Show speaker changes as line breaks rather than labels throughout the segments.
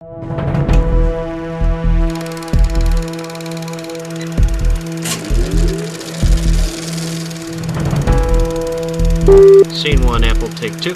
Scene 1, Apple, take 2.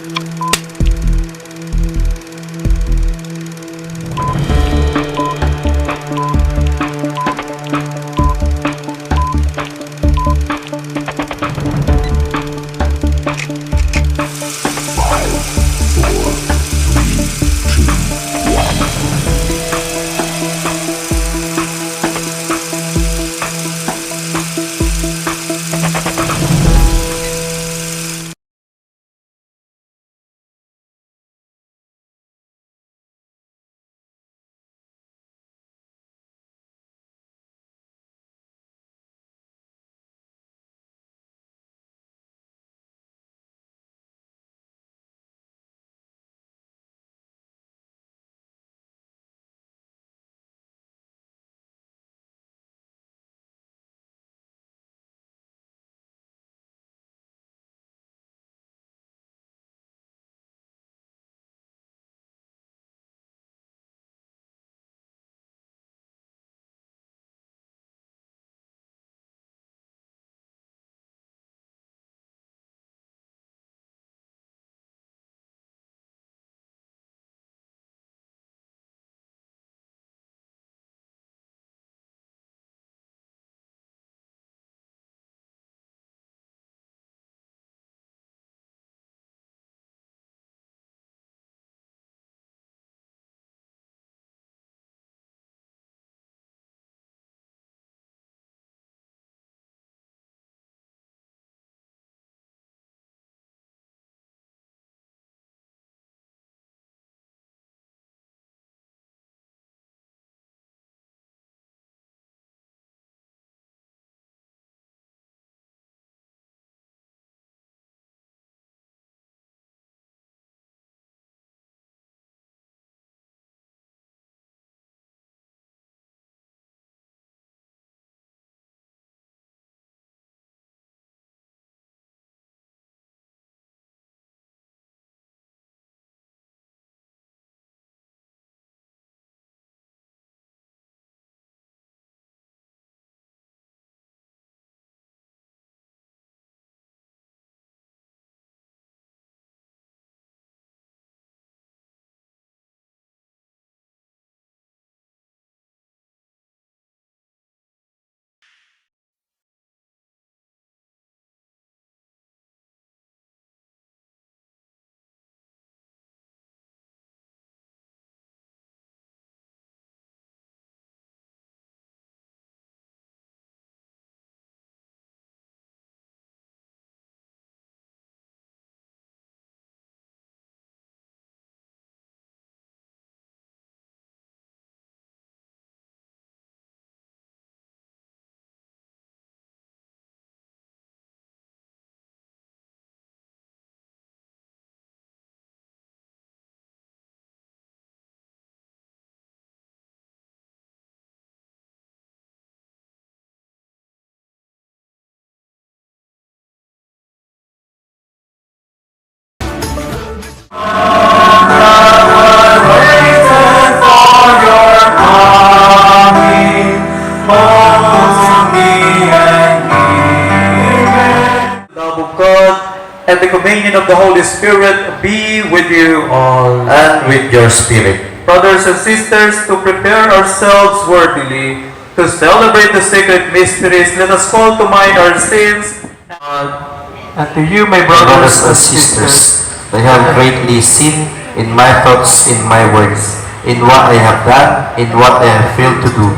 And the communion of the Holy Spirit be with you all.
And with your spirit.
Brothers and sisters, to prepare ourselves worthily to celebrate the sacred mysteries, let us call to mind our sins. And to you, my
Brothers and sisters, I have greatly sinned in my thoughts, in my words, in what I have done, in what I have failed to do.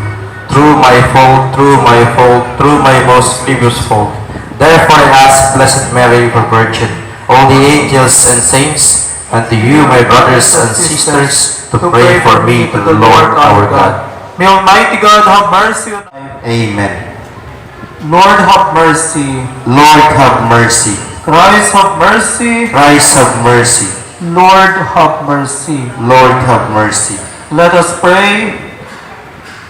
Through my most grievous fault. Therefore I ask Blessed Mary, the Virgin, all the angels and saints, and to you, my brothers and sisters, to pray for me to the Lord our God.
May Almighty God have mercy on us.
Amen.
Lord, have mercy.
Lord, have mercy.
Christ, have mercy.
Christ, have mercy.
Lord, have mercy.
Lord, have mercy.
Let us pray.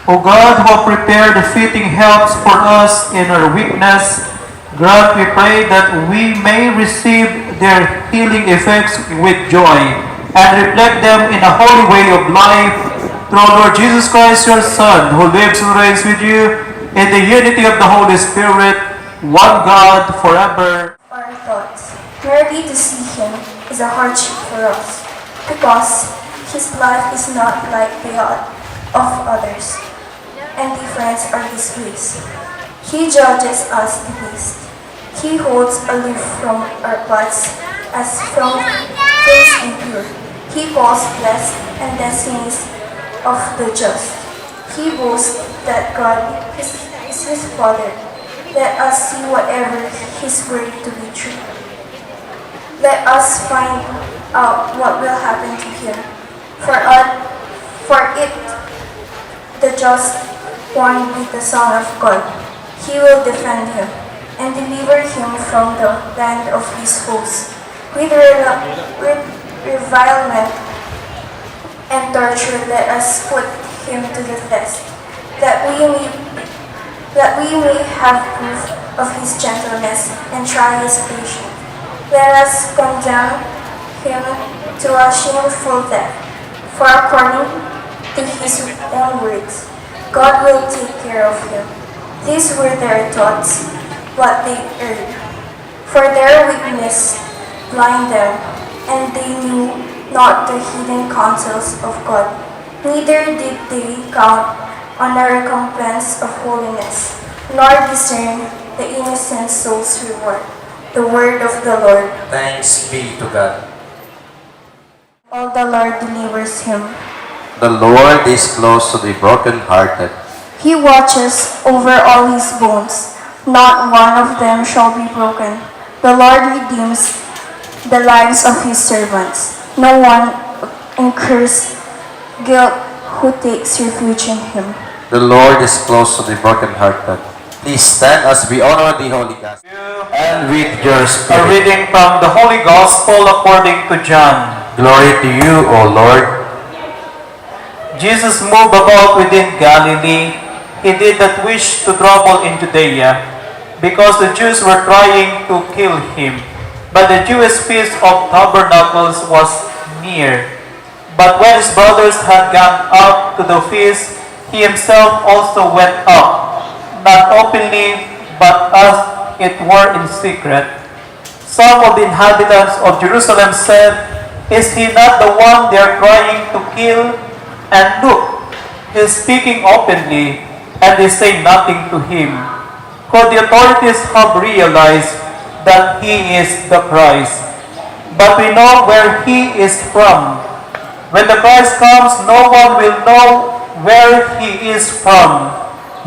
O God, who have prepared the fitting helps for us in our weakness, grant, we pray, that we may receive their healing effects with joy and reflect them in a holy way of life through our Lord Jesus Christ, your Son, who lives and reigns with you in the unity of the Holy Spirit, one God, forever.
Our thoughts. Merely to see him is a hardship for us, because his life is not like the of others, and different are his ways. He judges us the least. He holds aloof from our plots as from things impure. He calls blessed and destinies of the just. He boasts that God is his Father. Let us see whatever his word to be true. Let us find out what will happen to him. For it, the just one with the Son of God. He will defend him and deliver him from the land of his foes. With revilement and torture, let us put him to the test, that we may have proof of his gentleness and try his patience. Let us condemn him to a shameful death, for according to his own words, God will take care of him. These were their thoughts, what they erred. For their weakness blind them, and they knew not the hidden counsels of God. Neither did they count on the recompense of holiness, nor discern the innocent soul's reward. The word of the Lord.
Thanks be to God.
All the Lord delivers him.
The Lord is close to the brokenhearted.
He watches over all his bones. Not one of them shall be broken. The Lord redeems the lives of his servants. No one incurs guilt who takes refuge in him.
The Lord is close to the brokenhearted. Please stand as we honor the Holy Gospel. And with your
A
spirit.
reading from the Holy Gospel according to John.
Glory to you, O Lord.
Jesus moved about within Galilee. He did not wish to travel in Judea, because the Jews were trying to kill him. But the Jewish feast of tabernacles was near. But when his brothers had gone up to the feast, he himself also went up, not openly, but as it were in secret. Some of the inhabitants of Jerusalem said, "Is he not the one they are trying to kill? And look, he is speaking openly, and they say nothing to him." For the authorities have realized that he is the Christ. But we know where he is from. When the Christ comes, no one will know where he is from.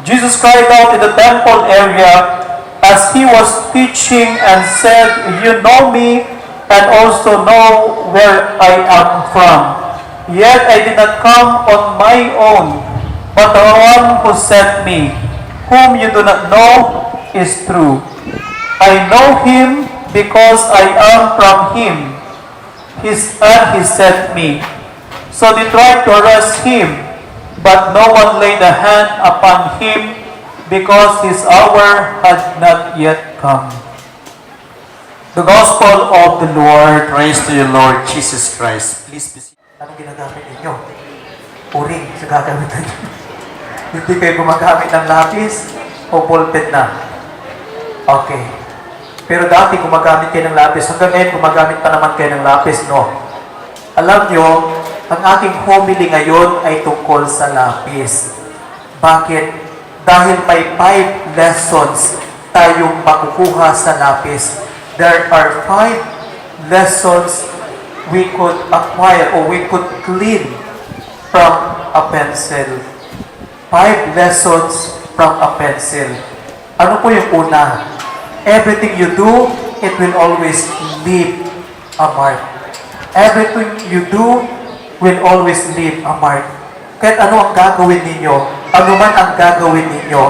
Jesus cried out in the temple area as he was teaching and said, "You know me and also know where I am from. Yet I did not come on my own, but the one who sent me, whom you do not know, is true. I know him because I am from him. He sent me." So they tried to arrest him, but no one laid a hand upon him because his hour had not yet come. The Gospel of the Lord.
Praise to you, Lord Jesus Christ. Please be seated.
Anong ginagamit ninyo? Uring sa gagamitan nyo. Hindi kayo gumagamit ng lapis o ballpen na. Okay. Pero dati gumagamit kayo ng lapis. Hanggang ngayon gumagamit pa naman kayo ng lapis, no? Alam nyo, ang aking homily ngayon ay tungkol sa lapis. Bakit? Dahil may 5 lessons tayong makukuha sa lapis. There are 5 lessons we could acquire or we could glean from a pencil. 5 lessons from a pencil. Ano po yung una? Everything you do, it will always leave a mark. Everything you do will always leave a mark. Kahit ano ang gagawin ninyo, ano man ang gagawin ninyo,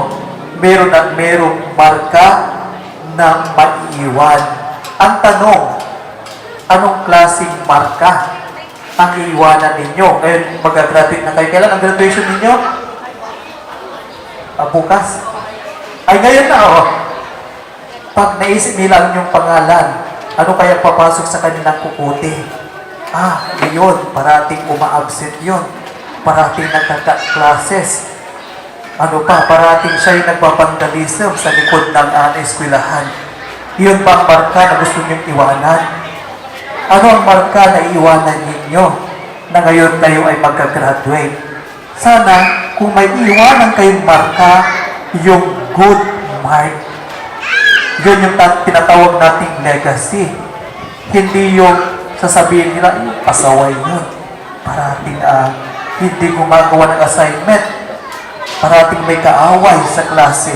meron at merong marka na maiiwan. Ang tanong, anong klaseng marka ang iiwanan ninyo? Ngayon, mag-graduate na kayo. Kailan ang graduation ninyo? Bukas? Ay, ngayon na, oh. Pag naisip nila ang inyong pangalan, ano kaya papasok sa kanilang kukuti? Ngayon, parating uma-absent yun. parating nagka-cut classes. Ano pa, parating siya'y nagpapandalism sa likod ng eskwelahan. Yun ba ang marka na gusto niyong iwanan? Ano ang marka na iiwanan ninyo na ngayon kayo ay magka-graduate? Sana, kung may iwanan kayong marka, yung good mark. Yun yung tinatawag nating legacy. Hindi yung sasabihin nila, pasaway yun. Parating hindi gumagawa ng assignment. Parating may kaaway sa klase.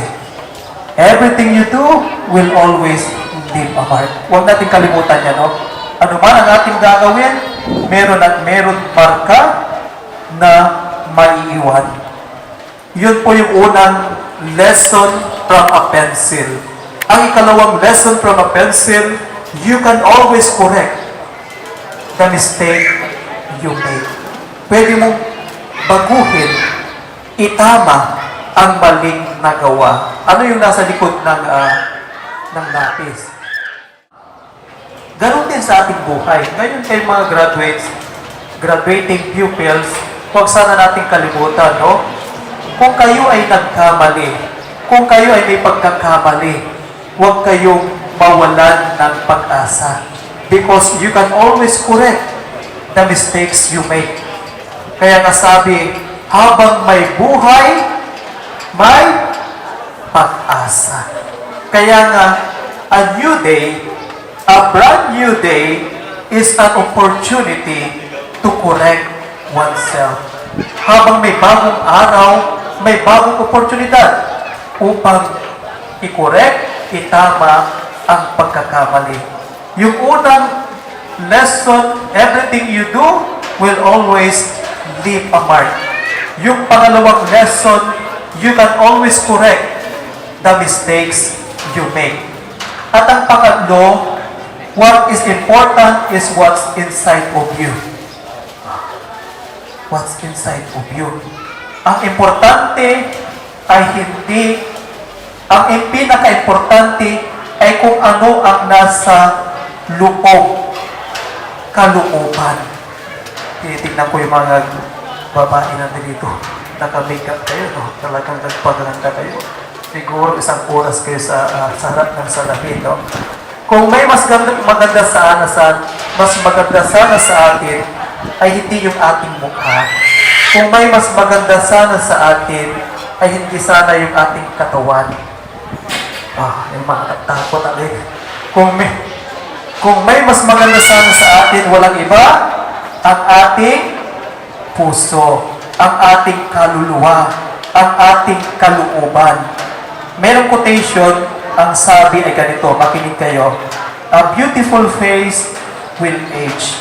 Everything you do will always leave a mark. Huwag natin kalimutan yan, no? Ano man ang ating gagawin, meron at meron marka na maiiwan. Yun po yung unang lesson from a pencil. Ang ikalawang lesson from a pencil, you can always correct the mistake you make. Pwede mong baguhin, itama ang maling nagawa. Ano yung nasa likod ng lapis? Ganon din sa ating buhay. Ngayon kayo mga graduates, graduating pupils, huwag sana nating kalimutan, no? Kung kayo ay nagkamali, kung kayo ay may pagkakamali, huwag kayong mawalan ng pag-asa. Because you can always correct the mistakes you make. Kaya nga sabi, habang may buhay, may pag-asa. Kaya nga, a new day, a brand new day, is an opportunity to correct oneself. Habang may bagong araw, may bagong oportunidad upang i-correct, itama ang pagkakamali. Yung unang lesson, everything you do will always leave a mark. Yung pangalawang lesson, you can always correct the mistakes you make. At ang pangatlo, what is important is what's inside of you. What's inside of you. Ang importante ay ang pinaka-importante ay kung ano ang nasa loob, kalooban. Tinitignan ko yung mga babae na dito. Naka-makeup kayo, no? Talagang nagpaganda kayo. Siguro isang oras kayo sa harap ng salamin, no? Kung may mas maganda sana sa atin, ay hindi yung ating mukha. Kung may mas maganda sana sa atin, ay hindi sana yung ating katawan. Yung mga takot agad. Kung may mas maganda sana sa atin, walang iba, ang ating puso, ang ating kaluluwa, ang ating kalooban. Merong quotation, ang sabi ay ganito, makinig kayo, a beautiful face will age.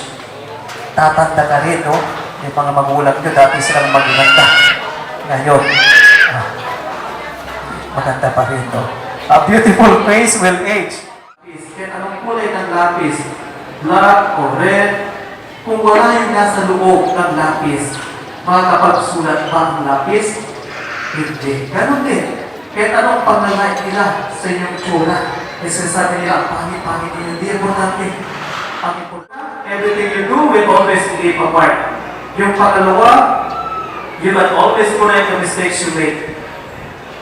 Tatanda ka rin, no? Yung mga magulang nyo, dati silang maganda. Ngayon, maganda pa rin, no? A beautiful face will age. Kaya anong kulay ng lapis? Black or red? Kung wala yung nasa loob ng lapis, makakapagsulat ba ang lapis? Hindi. Ganon din. Kahit anong pangalay nila sa inyong tsura, kasi sabi nila, pangit-pangit yun, hindi importante. Ang importante, everything you do will always leave a mark. Yung pangalawa, you can always correct the mistakes you make.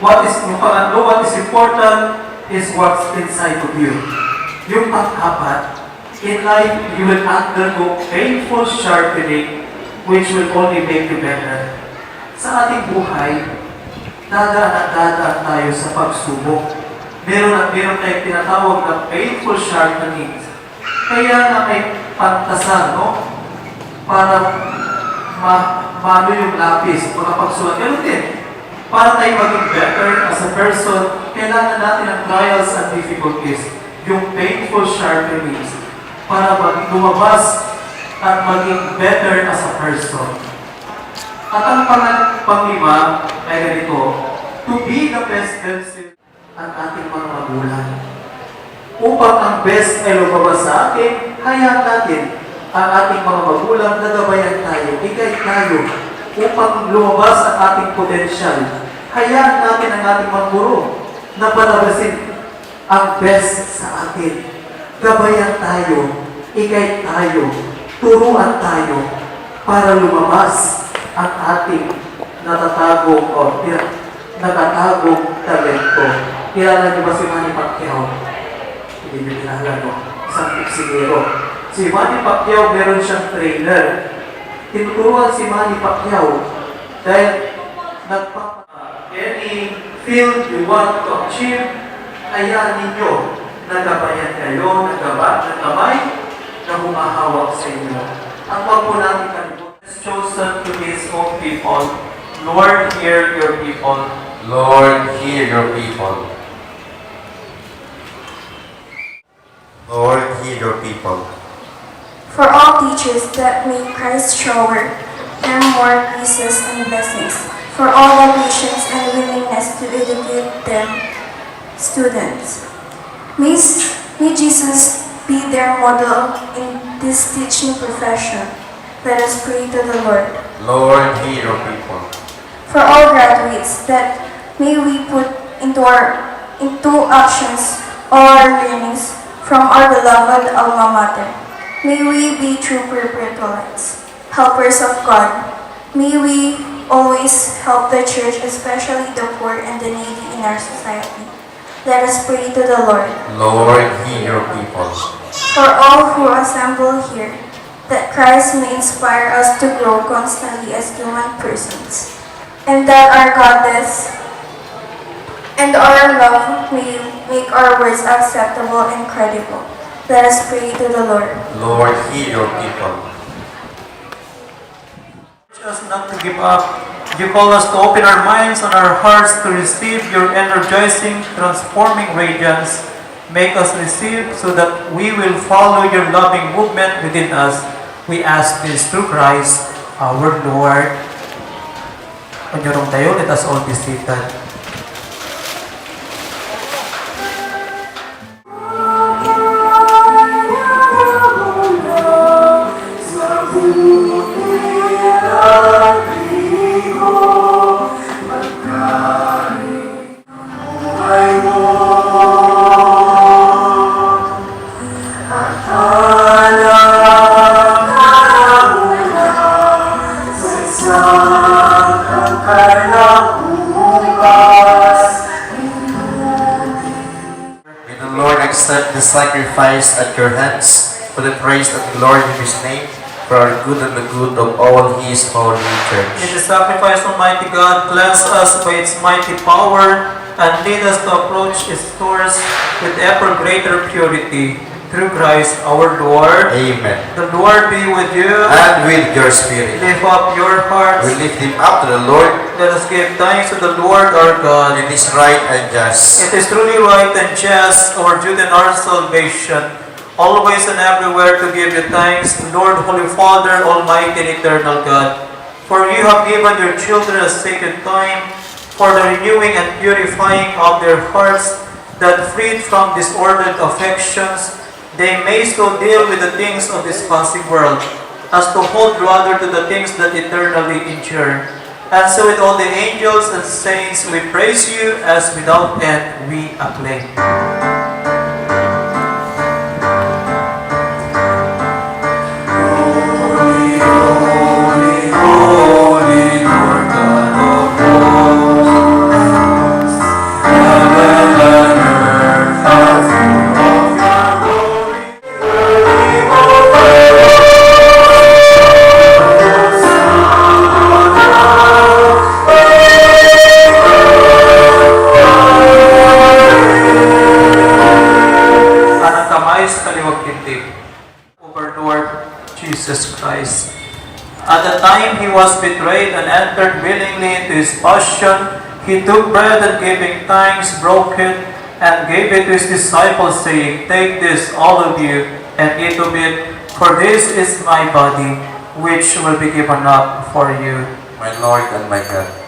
Yung pangatlo, what is important is what's inside of you. Yung pang-apat, in life, you will undergo painful sharpening which will only make you better. Sa ating buhay, dadaan at dadaan tayo sa pagsubok. Meron tayong tinatawag na painful sharpening. Kaya na may pantasan, no? Para mano yung lapis, makapagsulat. Ganun din. Para tayo maging better as a person, kailangan natin ang trials and difficulties. Yung painful sharpenings. Para lumabas at maging better as a person. At ang panglima ay ganito, to be the best pencil ang ating mga magulang. Upang ang best ay lumabas sa atin, hayaan natin ang ating mga magulang na gabayan tayo, i-guide tayo, upang lumabas ang ating potensyal. Hayaan natin ang ating mga guro na palabasin ang best sa atin. Gabayan tayo, i-guide tayo, turuan tayo para lumabas ang ating natatagong o natatagong talento. Kilala niyo ba si Manny Pacquiao? Hindi niyo kilala, no? Isang boksingero. Si Manny Pacquiao, meron siyang trainer. Tinuturuan si Manny Pacquiao dahil any field you want to achieve, ayan ninyo, nagabayan kayo, nagamay, na humahawak sa inyo. Ang wag po natin kalimutan,
Is chosen to his own people. Lord, hear your people.
Lord, hear your people. Lord, hear your people.
For all teachers that make Christ shower them more graces and blessings. For all the patience and willingness to educate them students. May Jesus be their model in this teaching profession. Let us pray to the Lord.
Lord, hear your people.
For all graduates, that may we put into actions all our learnings from our beloved alma mater. May we be true perpetuals, helpers of God. May we always help the church, especially the poor and the needy in our society. Let us pray to the Lord.
Lord, hear your people.
For all who assemble here, that Christ may inspire us to grow constantly as human persons, and that our goodness and our love may make our words acceptable and credible. Let us pray to the Lord.
Lord, hear your people.
Teach us not to give up. You call us to open our minds and our hearts to receive your energizing, transforming radiance. Make us receive so that we will follow your loving movement within us. We ask this through Christ, our Lord. Panyurong tayo, let us all be seated.
May the Lord accept the sacrifice at your hands for the praise and glory of His name, for our good and the good of all His holy
May
church.
the sacrifice, Almighty God, cleanse us by its mighty power and lead us to approach its doors with ever greater purity. Through Christ our Lord.
Amen.
The Lord be with you.
And with your spirit,
Lift up your hearts.
we lift him up to the Lord.
Let us give thanks to the Lord our God.
It is right and just.
It is truly right and just, our duty and our salvation, always and everywhere to give you thanks, Lord, Holy Father, Almighty and Eternal God. For you have given your children a sacred time for the renewing and purifying of their hearts, that freed from disordered affections, they may so deal with the things of this passing world, as to hold rather to the things that eternally endure. And so with all the angels and saints, we praise you as without end we acclaim. Over Lord Jesus Christ. At the time he was betrayed and entered willingly into his passion, he took bread and giving thanks, broke it, and gave it to his disciples, saying, "Take this, all of you, and eat of it, for this is my body, which will be given up for you."
My Lord and my God.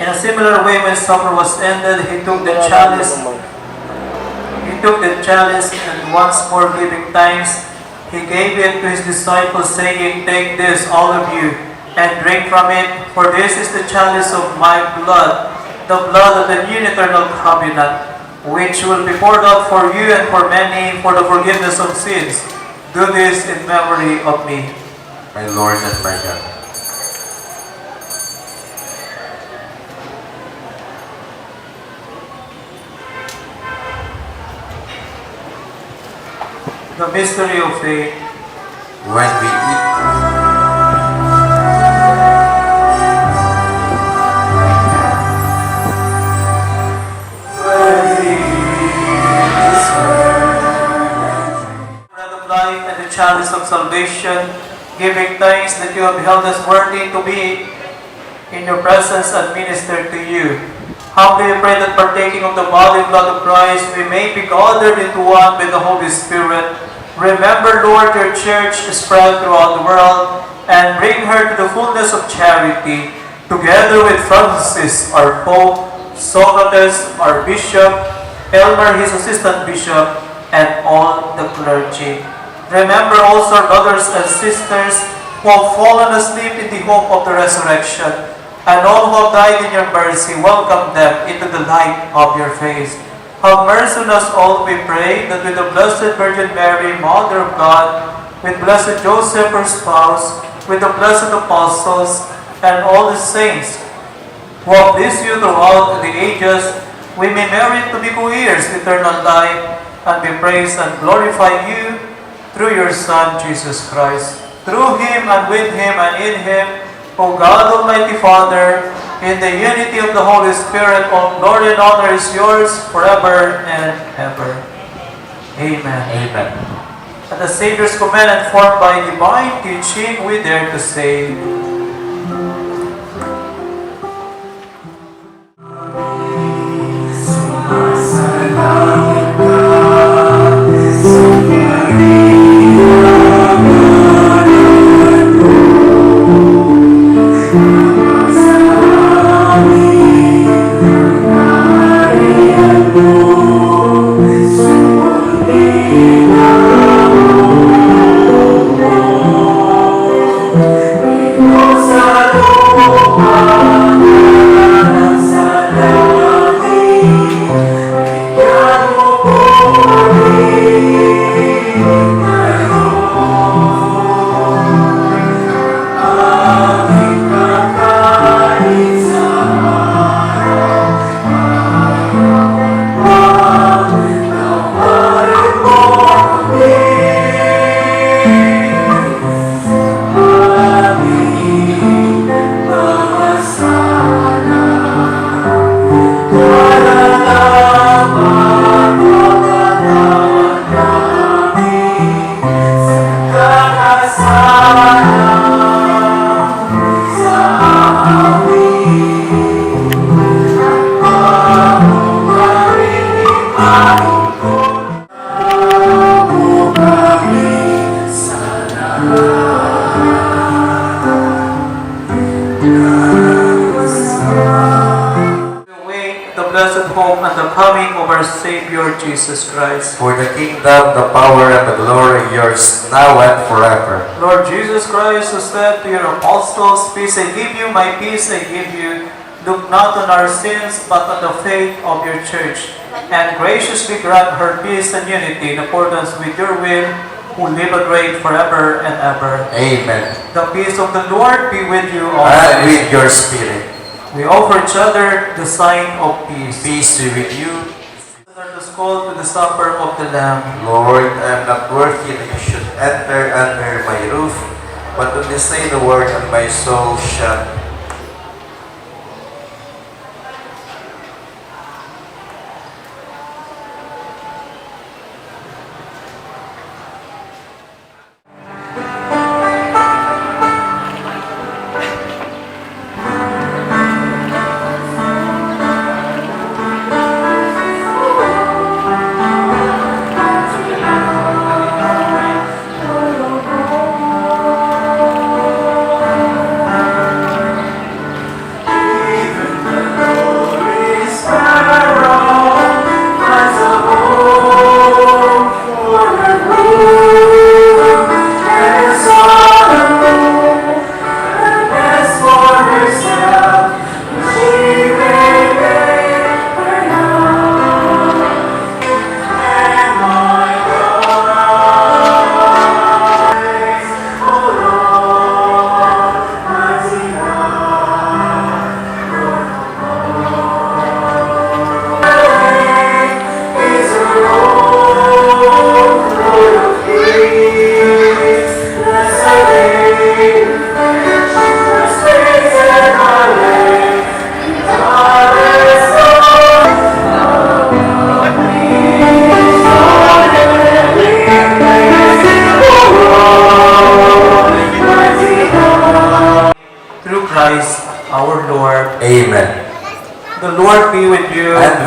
In a similar way, when supper was ended, he took the chalice. And once more giving thanks, he gave it to his disciples, saying, "Take this, all of you, and drink from it, for this is the chalice of my blood, the blood of the new and eternal covenant, which will be poured out for you and for many for the forgiveness of sins. Do this in memory of me.
My Lord and my God.
The mystery of faith.
When we eat
Bread of life and the chalice of salvation, giving thanks that you have held us worthy to be in your presence and minister to you. Humbly pray that partaking of the body and blood of Christ, we may be gathered into one with the Holy Spirit. Remember, Lord, your church spread throughout the world, and bring her to the fullness of charity, together with Francis, our Pope, Socrates, our Bishop, Elmer, his assistant bishop, and all the clergy. Remember also our brothers and sisters who have fallen asleep in the hope of the resurrection, and all who have died in your mercy. Welcome them into the light of your face. Have mercy on us all, we pray, that with the Blessed Virgin Mary, Mother of God, with Blessed Joseph, her spouse, with the blessed apostles, and all the saints who have pleased you throughout the ages, we may merit to be co-heirs of eternal life, and we praise and glorify you through your Son, Jesus Christ. Through Him, and with Him, and in Him, O God, Almighty Father, in the unity of the Holy Spirit, all glory and honor is yours forever and ever. Amen.
Amen.
At the Savior's command and formed by divine teaching, we dare to say, Savior Jesus Christ.
For the kingdom, the power, and the glory are yours, now and forever.
Lord Jesus Christ, who said to your apostles, "Peace I give you, my peace I give you. Look not on our sins, but on the faith of your church, and graciously grant her peace and unity in accordance with your will, who live and reign forever and ever."
Amen.
The peace of the Lord be with you
And
always.
with your spirit.
We offer each other the sign of peace.
Peace be with you.
Let us call to the supper of the Lamb.
Lord, I am not worthy that you should enter under my roof, but only say the word, and my soul shall.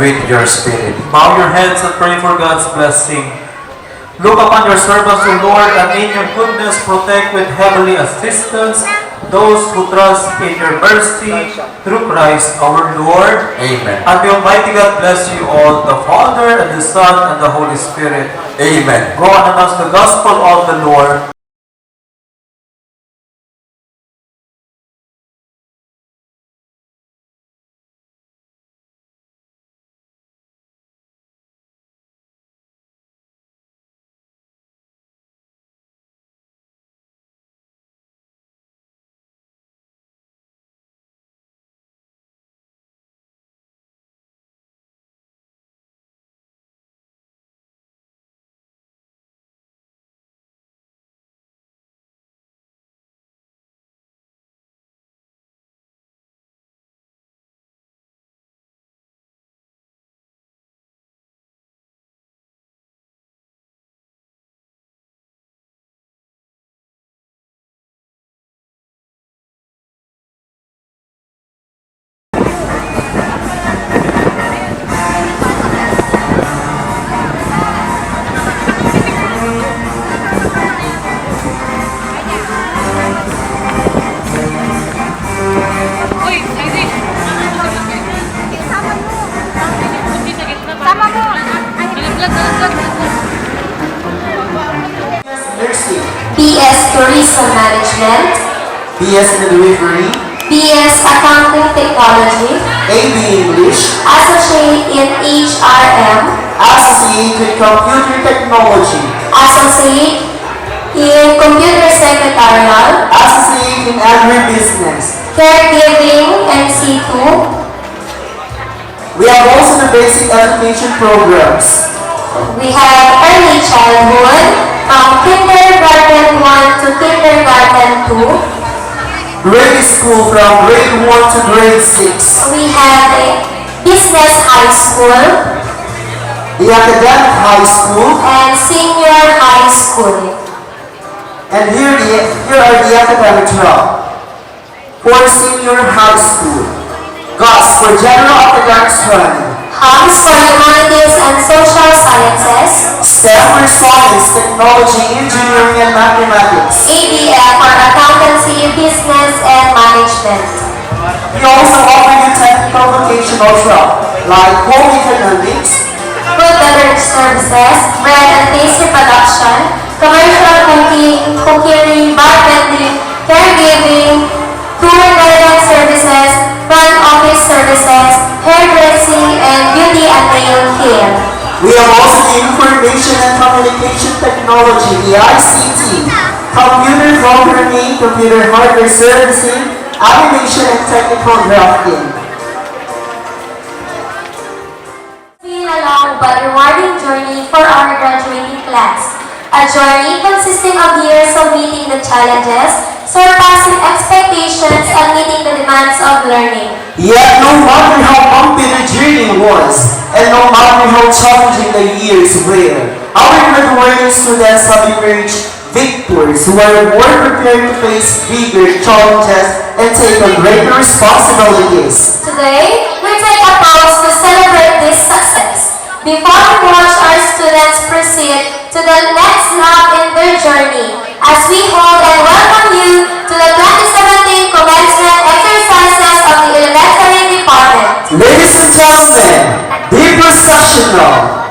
with your spirit.
Bow your heads and pray for God's blessing. Look upon your servants, O Lord, and in your goodness protect with heavenly assistance those who trust in your mercy through Christ our Lord.
Amen.
And the Almighty God bless you all, the Father, and the Son, and the Holy Spirit.
Amen.
Go and announce the gospel of the Lord.
BS Tourism Management,
BS Midwifery,
BS Accounting Technology,
AB English,
Associate in HRM,
Associate in Computer Technology,
Associate in Computer Secretarial,
Associate in Agribusiness.
Caregiving NC2,
We have also the basic education programs.
we have Early Childhood from Kindergarten 1 to Kindergarten 2.
Grade school from grade 1 to grade 6.
We have a Business High School
The academic high school.
and Senior High School.
And here are the academic track. For senior high school. GOS for general academics training.
HUMS for Humanities and Social Sciences.
STEM for science, technology, engineering, and mathematics.
ABF for Accountancy, Business, and Management.
We also offer you technical vocational track like home economics,
Food beverage services, bread and pastry production, commercial cooking, cookery, bartending, caregiving, tour guidance services, front office services, hairdressing, and beauty and nail care.
We have also the Information and Communication Technology, the ICT, Computer Programming, Computer Hardware Servicing, Animation and Technical Drafting.
Been a long but rewarding journey for our graduating class. A journey consisting of years of meeting the challenges, surpassing expectations, and meeting the demands of learning.
Yet no matter how bumpy the journey was, and no matter how challenging the years were, our graduating students have emerged victors who are more prepared to face bigger challenges and take on greater responsibilities.
Today, we take a pause to celebrate this success. Before we watch our students proceed to the next lap in their journey, as we hold and welcome you to the 2017 commencement exercises of the Elementary Department.
Ladies and gentlemen, the processional.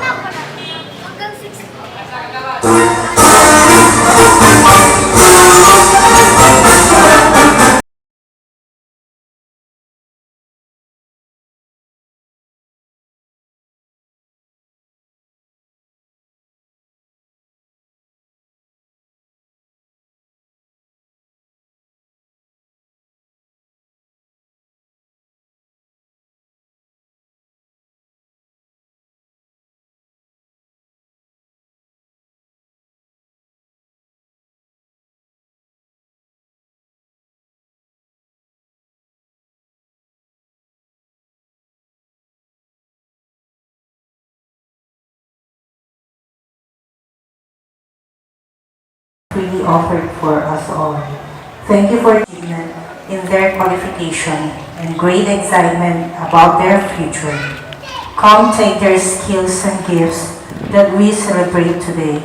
freely offered for us all. Thank you for achievement in their qualification and great excitement about their future. Come take their skills and gifts that we celebrate today.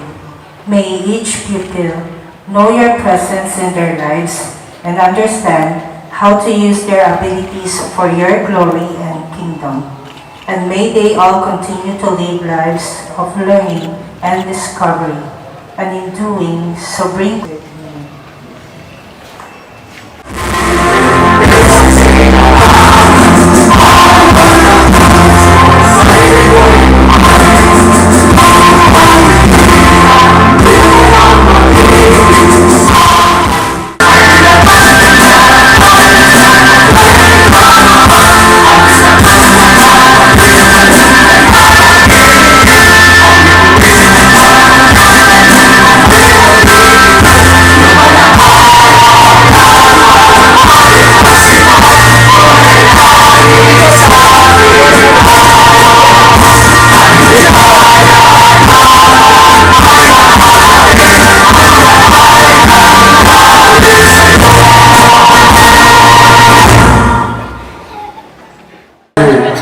May each pupil know your presence in their lives and understand how to use their abilities for your glory and kingdom. And may they all continue to live lives of learning and discovery, and in doing so bring good meaning.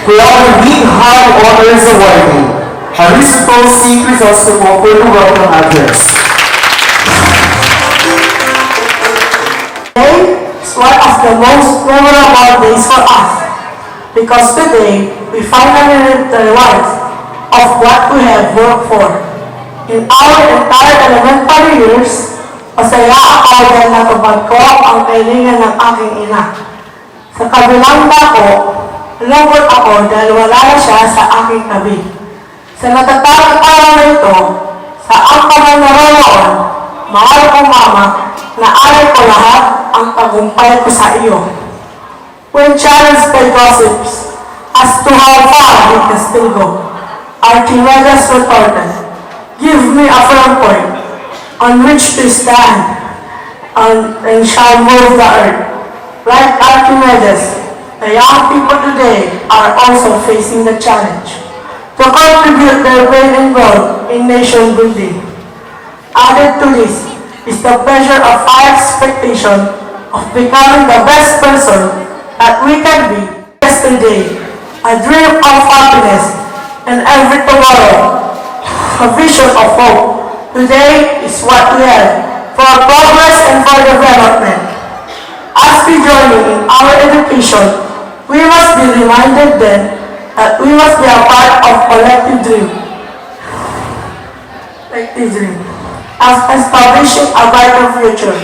Kaya being high honors awardee, Aristotle C. Crisostomo for the welcome address.
Today is one of the most memorable days for us because today we finally reap the rewards of what we have worked for. In our entire elementary years, masaya ako dahil natupad ko ang kailangan ng aking ina. Sa kabilang dako, lungkot ako dahil wala na siya sa aking tabi. Sa natatanging araw na ito, saan ka man naroon, mahal kong mama, naalay ko lahat ang tagumpay ko sa iyo. When challenged by gossips as to how far we can still go, Archimedes retorted, "Give me a firm point on which to stand and shall move the earth." Like Archimedes, the young people today are also facing the challenge to contribute their brain and gold in nation building. Added to this is the pressure of our expectation of becoming the best person that we can be. Yesterday, a dream of happiness, and every tomorrow, a vision of hope. Today is what we have for progress and for development. As we journey in our education, we must be reminded then that we must be a part of collective dream. As establishing a brighter future.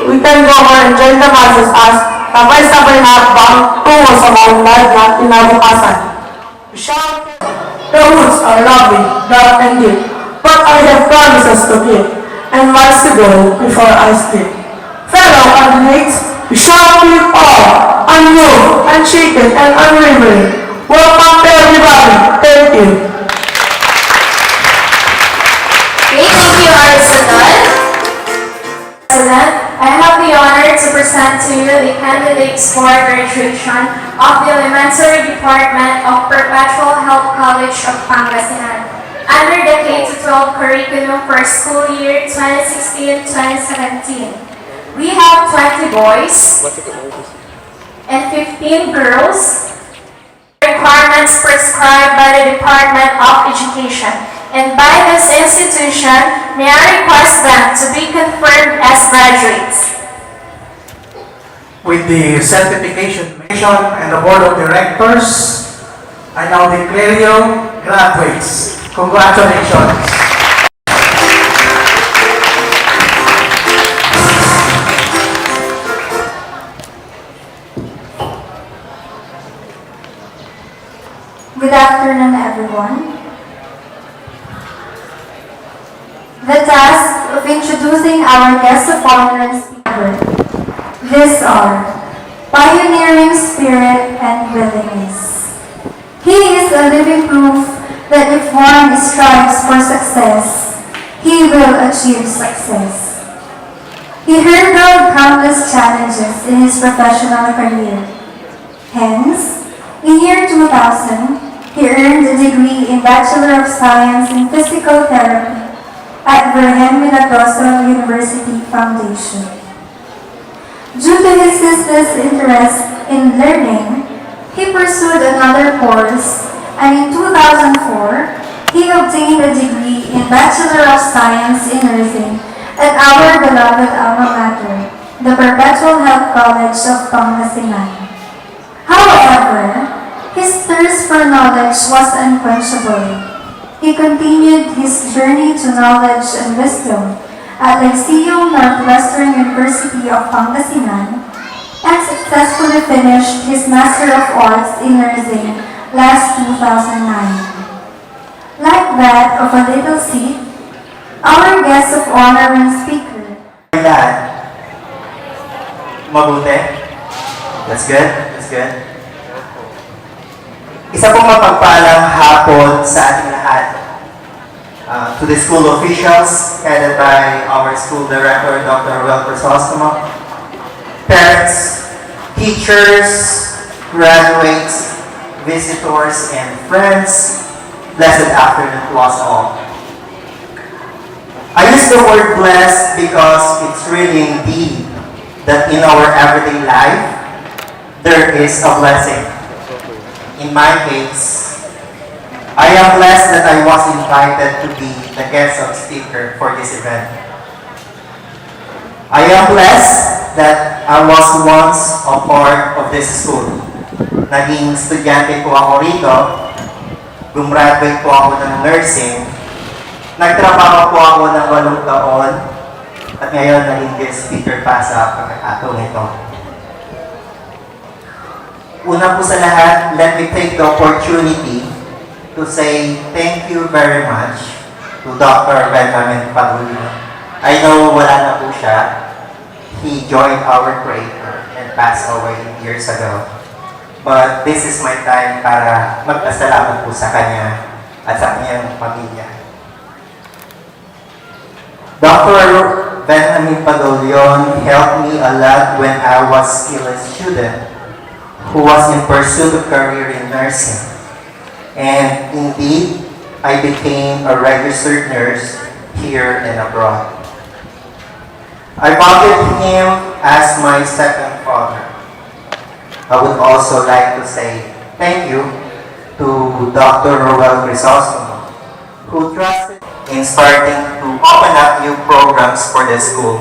We can go and join the masses as sabay-sabay na hakbang tungo sa maunlad na kinabukasan. We shall the roots are lovely, dark and deep, but I have promises to keep, and miles to go before I sleep. Fellow candidates, we shall keep all, unmoved, unshaken, and unwavering. Welcome to everybody. Thank you.
Okay, thank you, Aristotle. President, I have the honor to present to you the candidates for graduation of the Elementary Department of Perpetual Health College of Pangasinan under the K-12 curriculum for school year 2016-2017. We have 20 boys and 15 girls. Requirements prescribed by the Department of Education and by this institution, may I request them to be confirmed as graduates.
With the certification commission and the board of directors, I now declare you graduates. Congratulations.
Good afternoon, everyone. The task of introducing our guest of honor and speaker. These are pioneering spirit and willingness. He is a living proof that if one strives for success, he will achieve success. He handled countless challenges in his professional career. Hence, in year 2000, he earned a degree in Bachelor of Science in Physical Therapy at Virgen Milagrosa University Foundation. Due to his ceaseless interest in learning, he pursued another course
and in 2004, he obtained a degree in Bachelor of Science in Nursing at our beloved alma mater, the Perpetual Health College of Pangasinan. However, his thirst for knowledge was unquenchable. He continued his journey to knowledge and wisdom at Lyceum Northwestern University of Pangasinan and successfully finished his Master of Arts in Nursing last 2009. Like that of a little seed, our guest of honor and speaker.
Lahat. Mabuti. That's good. That's good. Isa pong mapagpalang hapon sa ating lahat. To the school officials, headed by our school director, Dr. Roel Crisostomo, parents, teachers, graduates, visitors, and friends, blessed afternoon to us all. I use the word blessed because it's really indeed that in our everyday life, there is a blessing. In my case, I am blessed that I was invited to be the guest of speaker for this event. I am blessed that I was once a part of this school. Naging estudyante po ako rito, gumraduate po ako ng nursing, nagtrabaho po ako ng 8 taon, at ngayon naging guest speaker pa sa pagkakataon ito. Una po sa lahat, let me take the opportunity to say thank you very much to Dr. Benjamin Padulino. I know wala na po siya. He joined our Creator and passed away years ago. But this is my time para magpasalamat po sa kanya at sa kanyang pamilya. Dr. Benjamin Padulino helped me a lot when I was still a student who was in pursuit of career in nursing. And indeed, I became a registered nurse here and abroad. I valued him as my second father. I would also like to say thank you to Dr. Roel Crisostomo, who trusted in starting to open up new programs for the school.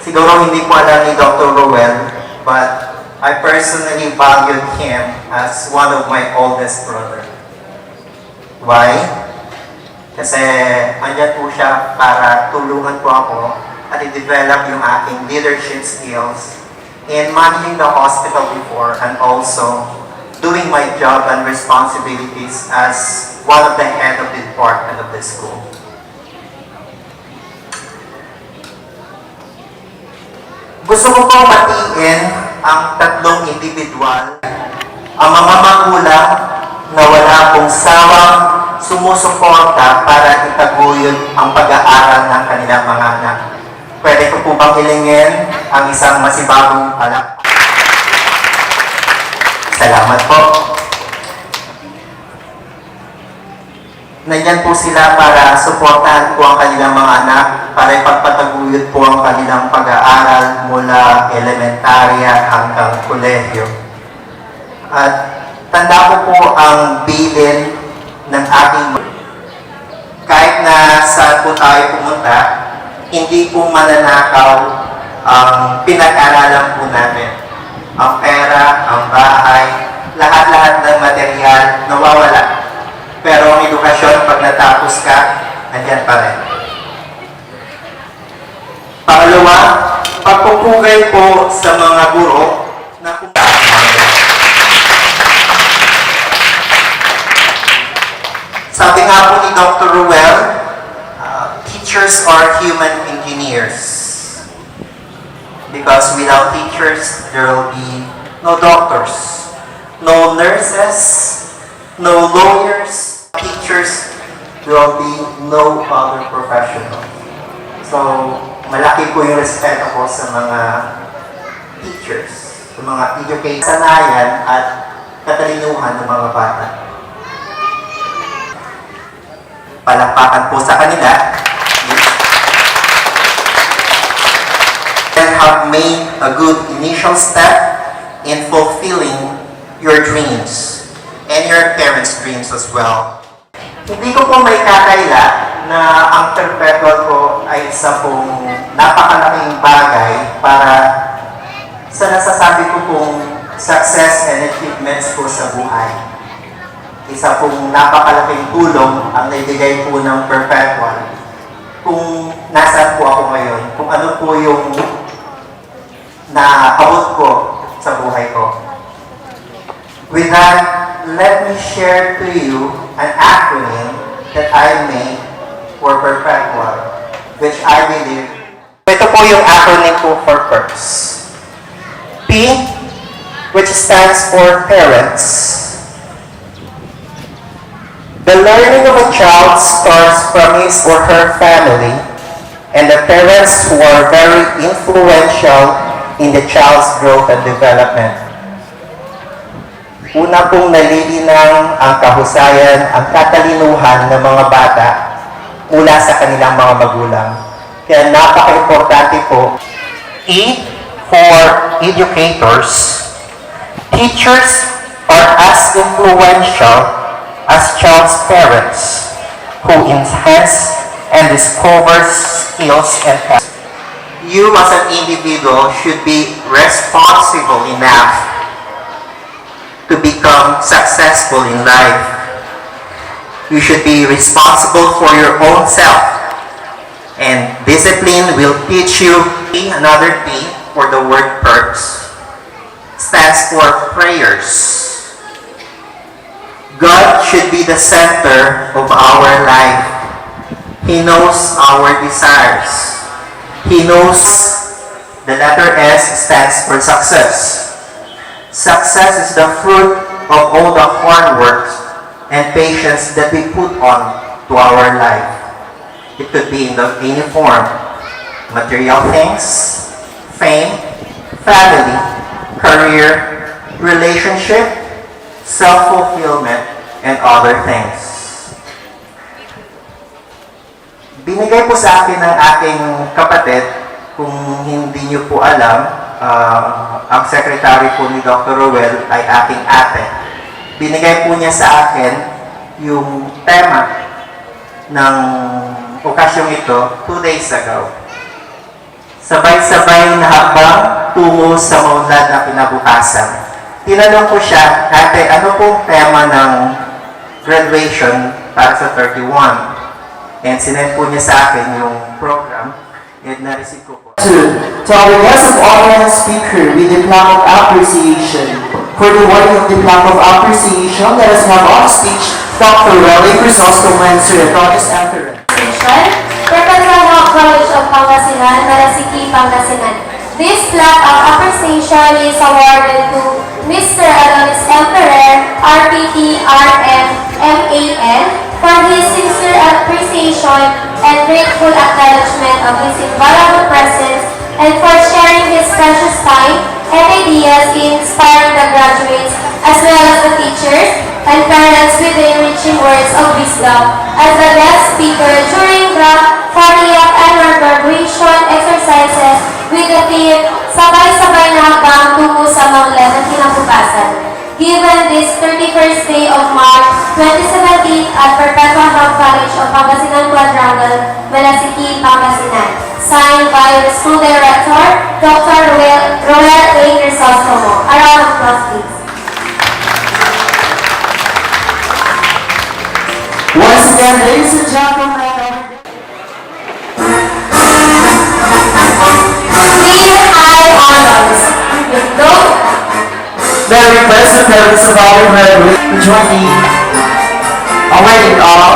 Siguro hindi po alam ni Dr. Roel, but I personally valued him as one of my oldest brother. Why? Kasi andyan po siya para tulungan po ako at i-develop yung aking leadership skills in managing the hospital before and also doing my job and responsibilities as one of the head of the department of the school. Gusto ko pong batiin ang tatlong individual, ang mga magulang na wala pong sawang sumusuporta para itaguyod ang pag-aaral ng kanilang mga anak. Pwede ko po bang hilingin ang isang masibagong alak? Salamat po. Nandiyan po sila para suportahan po ang kanilang mga anak, para ipagpataguyod po ang kanilang pag-aaral mula elementarya hanggang kolehiyo. At tanda ko po ang bilin ng ating kahit na saan po tayo pumunta, hindi po mananakaw ang pinag-aralan po natin. Ang pera, ang bahay, lahat-lahat ng material nawawala. Pero ang edukasyon, pag natapos ka, andyan pa rin. Pangalawa, pagpupugay po sa mga guro na sabi nga po ni Dr. Roel, teachers are human engineers. Because without teachers, there will be no doctors, no nurses, no lawyers. Teachers, there will be no other professional. So, malaki po yung respeto ko sa mga teachers, sa mga educators, sanayan at katalinuhan ng mga bata. Palakpakan po sa kanila. And have made a good initial step in fulfilling your dreams
and your parents' dreams as well.
Hindi ko po may kakaila na ang perpetual ko ay isa pong napakalaking bagay para sa nasasabi ko pong success and achievements po sa buhay. Isa pong napakalaking tulong ang naibigay po ng perpetual kung nasaan po ako ngayon, kung ano po yung naabot ko sa buhay ko. With that, let me share to you an acronym that I made for perpetual, which I believe. Ito po yung acronym po for PERS. P, which stands for parents. The learning of a child starts from his or her family, and the parents who are very influential in the child's growth and development. Una pong nalilinang ang kahusayan, ang katalinuhan ng mga bata mula sa kanilang mga magulang. Kaya napaka-importante po. E, for educators. Teachers are as influential as child's parents who enhance and discover skills and talents. You as an individual should be responsible enough to become successful in life. You should be responsible for your own self. And discipline will teach you. Another P for the word PERS stands for prayers. God should be the center of our life. He knows our desires. He knows the letter S stands for success. Success is the fruit of all the hard work and patience that we put on to our life. It could be in any form: material things, fame, family, career, relationship, self-fulfillment, and other things. Binigay po sa akin ng aking kapatid, kung hindi niyo po alam, ang secretary po ni Dr. Roel ay aking ate. Binigay po niya sa akin yung tema ng okasyong ito 2 days ago. Sabay-sabay na habang tungo sa maunlad na kinabukasan. Tinanong ko siya, ate, ano pong tema ng graduation para sa 31? And sinend po niya sa akin yung program and na-receive ko po.
To our guest of honor and speaker with diploma of appreciation. For the wording of diploma of appreciation, let us have on stage Dr. Relly Crisostomo and Sir Adonis Anthony.
Perpetual Health College of Pangasinan, Malasiki, Pangasinan. This plaque of appreciation is awarded to Mr. Adonis M. Ferrer, RPT, RM, MAN, for his sincere appreciation and grateful acknowledgement of his invaluable presence and for sharing his precious time and ideas in inspiring the graduates as well as the teachers and parents with the enriching words of wisdom as the guest speaker during the 40th annual graduation exercises with the theme Sabay-sabay na habang tungo sa maunlad ng kinabukasan. Given this 31st day of March 2017 at Perpetual Health College of Pangasinan Quadrangle, Malasiki, Pangasinan. Signed by the School Director, Dr. Roel A. Crisostomo. A round of applause, please.
Once again, ladies and gentlemen,
Clear high honors. With those
may I request the parents of our graduates to join the awarding of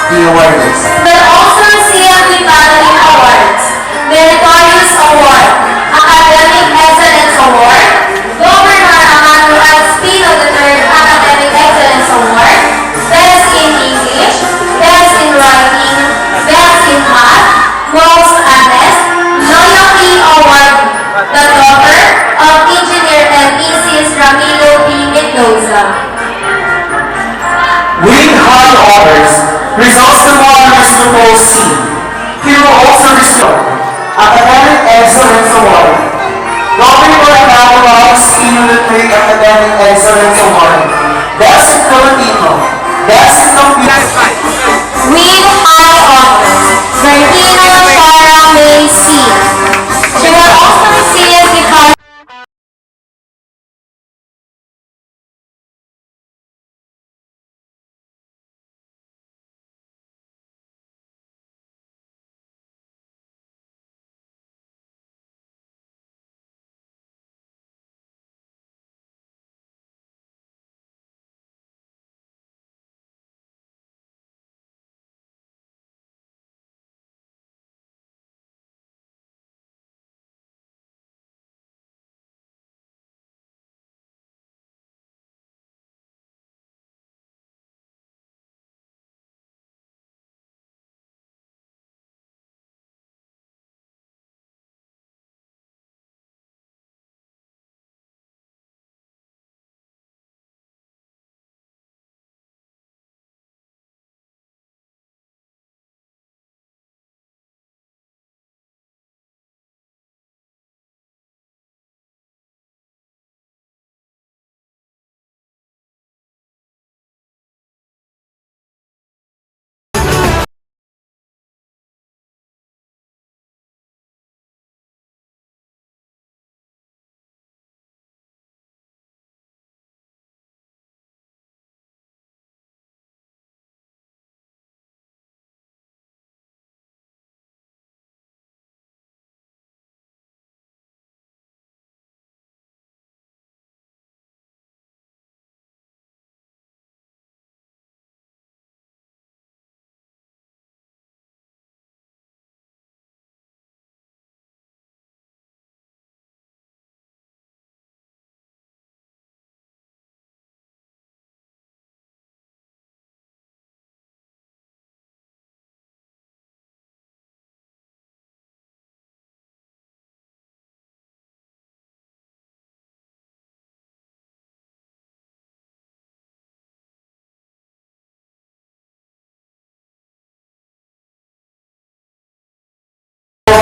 the awareness.
will also receive the following awards: Meritorious Award, Academic Excellence Award, Governor Amado Espino III Academic Excellence Award, Best in English, Best in Writing, Best in Math, Most Honest, Loyalty Award, the daughter of Engineer and Mrs. Ramilo P. Mendoza.
With high honors, results the honors to C. He will also receive Academic Excellence Award, Governor Amado Espino III Academic Excellence Award, That's in Filipino. That's in Filipino.
With high honors, Bertino Shara May C. She will also receive the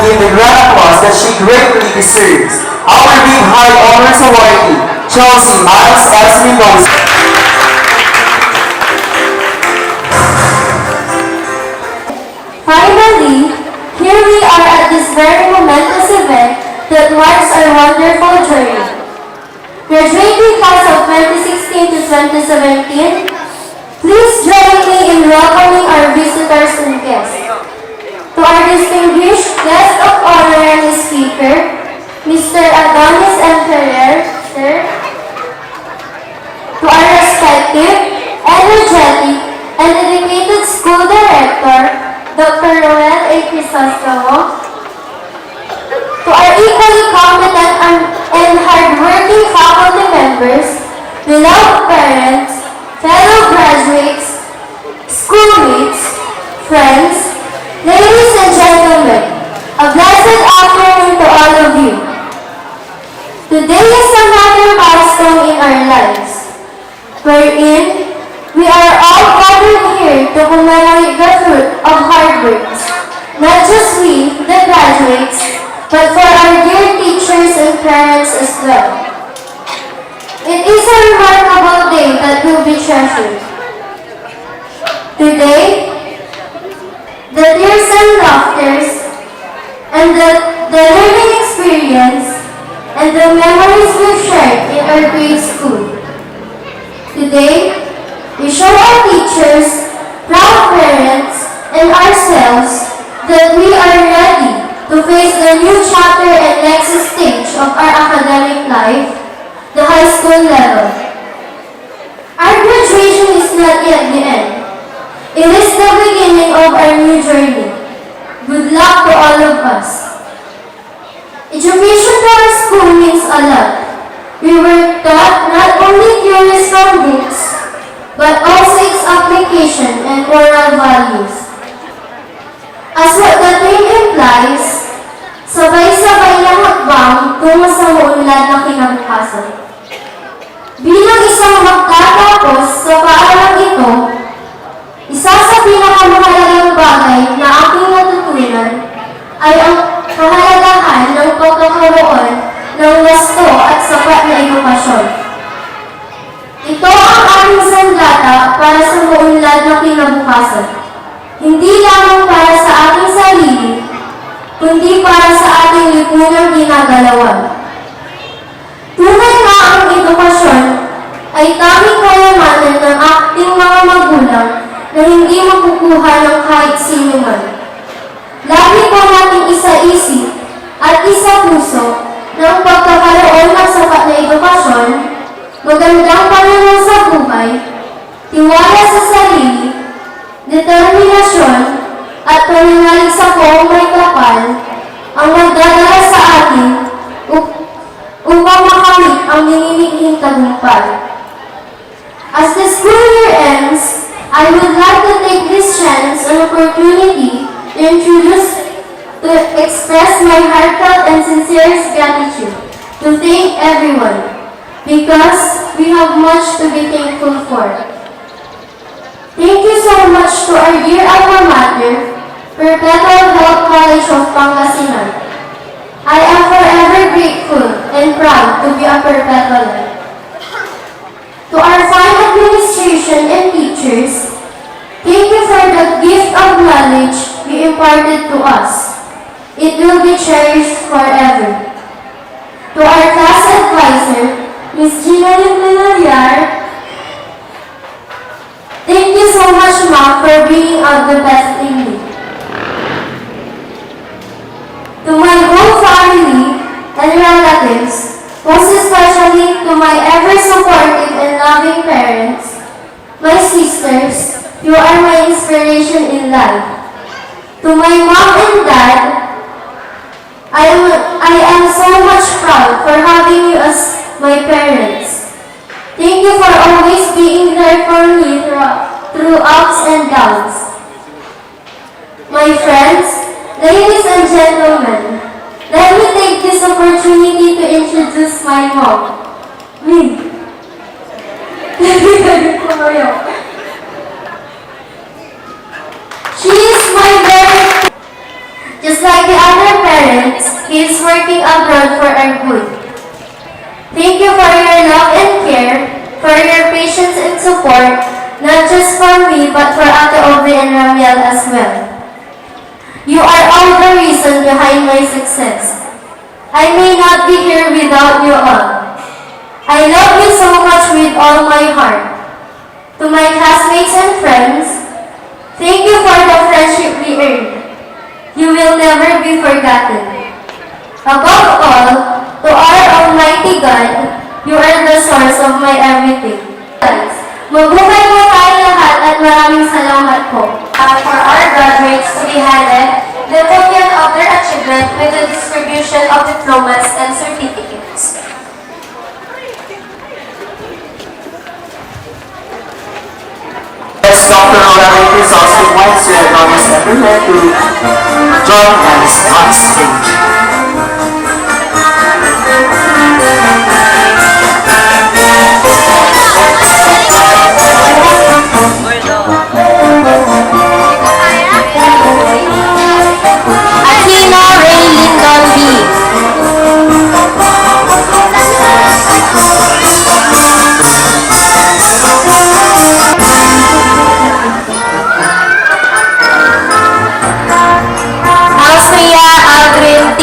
Give a grand applause that she greatly deserves. Our big high honors awardee, Chelsea Miles S. Mendoza.
Finally, here we are at this very momentous event that marks our wonderful journey. Graduating class of 2016 to 2017, please join me in welcoming our visitors and guests. To our distinguished guest of honor and speaker, Mr. Adonis M. Ferrer, sir. To our respective, energetic, and dedicated school director, Dr. Noel A. Crisostomo. To our equally competent and hardworking faculty members, beloved parents, fellow graduates, schoolmates, friends, ladies and gentlemen, a blessed afternoon to all of you. Today is another milestone in our lives, wherein we are all gathered here to commemorate the fruit of hard works, not just we, the graduates, but for our dear teachers and parents as well. It is a remarkable day that will be treasured. Today, the tears and laughters, and the learning experience, and the memories we've shared in our grade school. Today, we show our teachers, proud parents, and ourselves that we are ready to face the new chapter and next stage of our academic life, the high school level. Our graduation is not yet the end. It is the beginning of our new journey. Good luck to all of us. Education to our school means a lot. We were taught not only theories from books, but also its application and moral values. As what the name implies, sabay-sabay na hakbang tungo sa maunlad na kinabukasan. Bilang isang magtatapos sa paaralang ito, isa sa pinakamahalagang bagay na aking natutunan ay ang kahalagahan ng pagkakaroon ng wasto at sapat na edukasyon. Ito ang aming para sa maunlad na kinabukasan. Hindi lamang para sa ating sarili, kundi para sa ating lipunang ginagalawan. Tunay na ang edukasyon ay tanging kayamanan ng ating mga magulang na hindi makukuha ng kahit sino man. Lagi po nating isa-isip at isa-puso na ang pagkakaroon ng sapat na edukasyon, magandang pananaw sa buhay, tiwala sa sarili, determinasyon, at pananalig sa poong may kapal ang magdadala sa atin upang makamit ang nililihing tagumpay. As the school year ends, I would like to take this chance and opportunity to express my heartfelt and sincerest gratitude, to thank everyone, because we have much to be thankful for. Thank you so much to our dear alma mater, Perpetual Health College of Pangasinan. I am forever grateful and proud to be a Perpetualite. To our fine administration and teachers, thank you for the gift of knowledge you imparted to us. It will be cherished forever. To our class advisor, Ms. Gina Villar, thank you so much, Ma'am, for bringing out the best in me. To my whole family and relatives, most especially to my ever-supportive and loving parents, my sisters, you are my inspiration in life. To my mom and dad, I am so much proud for having you as my parents. Thank you for always being there for me through ups and downs. My friends, ladies and gentlemen, let me take this opportunity to introduce my mom. Me. She is my very... Just like the other parents, he is working abroad for our good. Thank you for your love and care, for your patience and support, not just for me, but for Ate Aubrey and Ramiel as well. You are all the reason behind my success. I may not be here without you all. I love you so much with all my heart. To my classmates and friends, thank you for the friendship we earned. You will never be forgotten. Above all, to our Almighty God, you are the source of my everything. Mabuhay po tayo lahat at maraming salamat po. For our graduates to be handed the token of their achievement with the distribution of diplomas and certificates.
Yes, Dr. Aurelio Crisostom wants to acknowledge everyone to join us on stage.
Aquino Ray Lyndon B. Austria Aldrin T.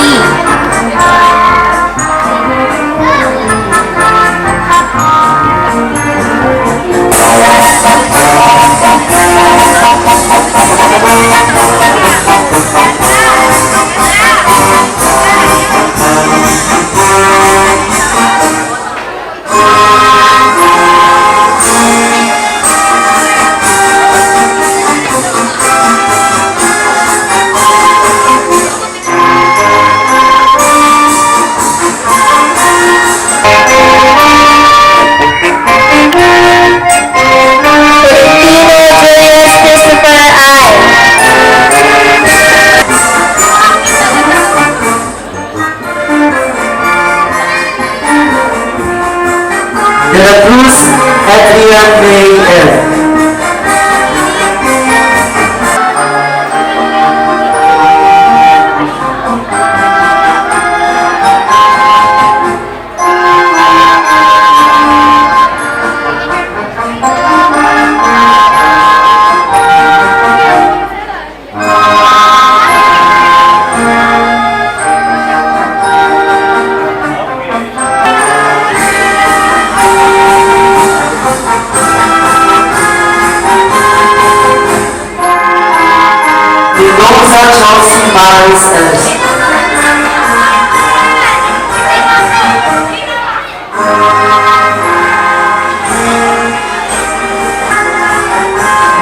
Rosa Chelsea Maris Ernest.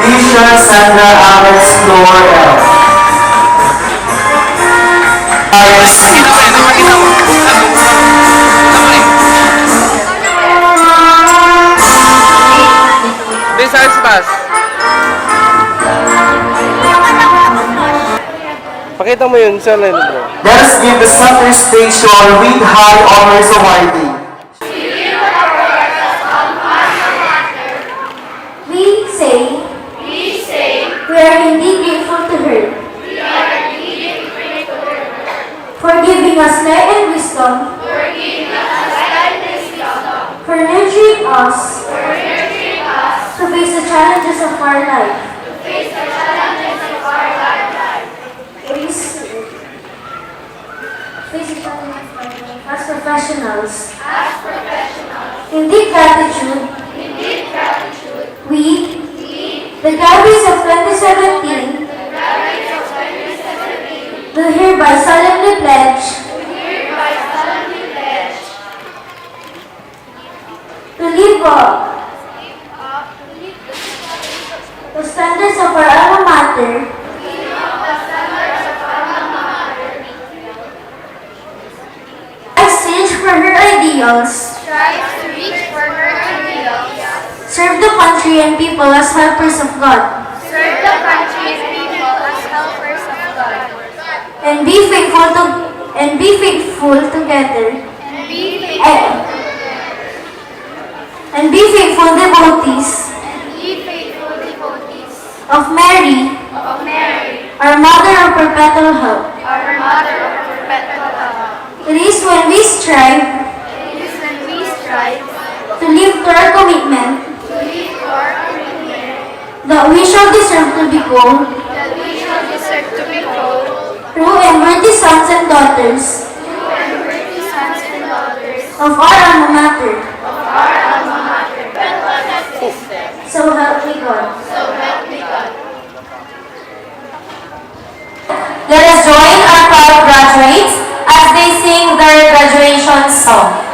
Bishop Sandra Alex Flor L.
Bisa sa taas. Pakita mo yun sa line, bro.
Let us give the center stage to our Reed High Honors Awardee.
We say, we are indeed grateful to her. For giving us light and wisdom. For nurturing us. To face the challenges of our life. Face the challenges of our life as professionals. In deep gratitude. We, the Gabbies of 2017, do hereby solemnly pledge to live up the standards of our alma mater exchange for her ideals, serve the country and people as helpers of God, and be faithful together, and be faithful devotees of Mary, our Mother of Perpetual Help. It is when we strive to live to our commitment that we shall deserve to be called true and worthy sons and daughters of our alma mater. So help me God. Let us join our proud graduates as they sing their graduation song.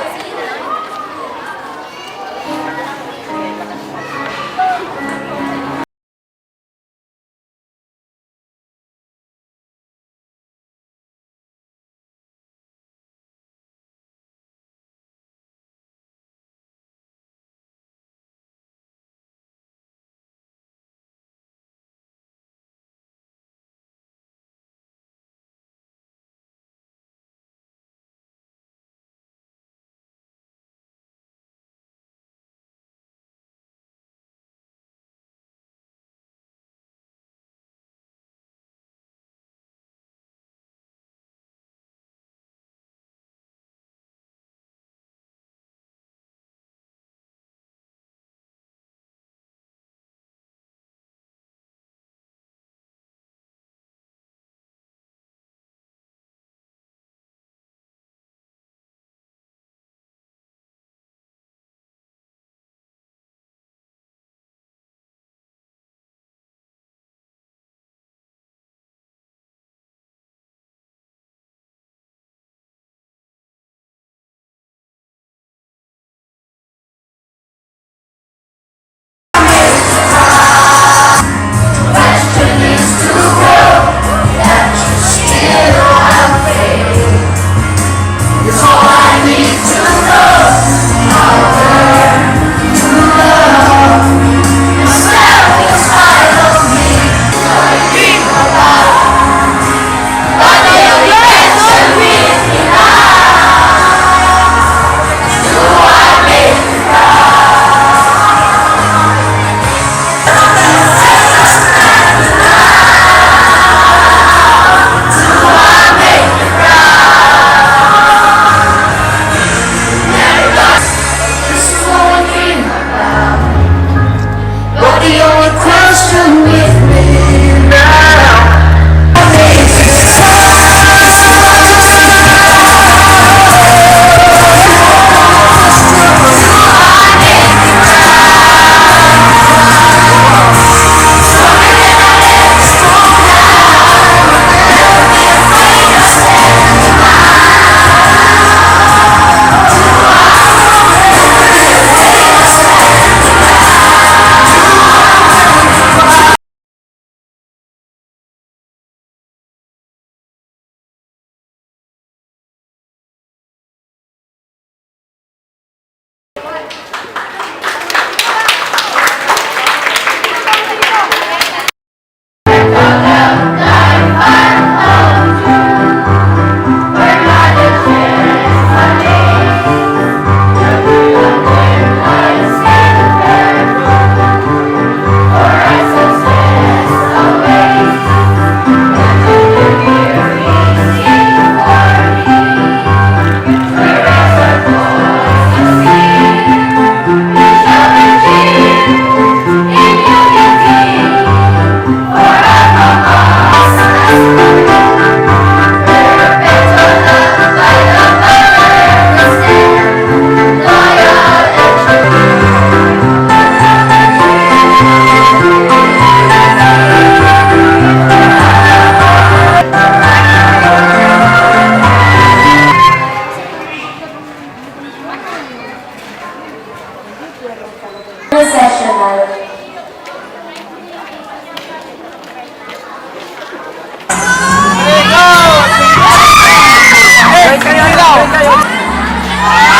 Kayo.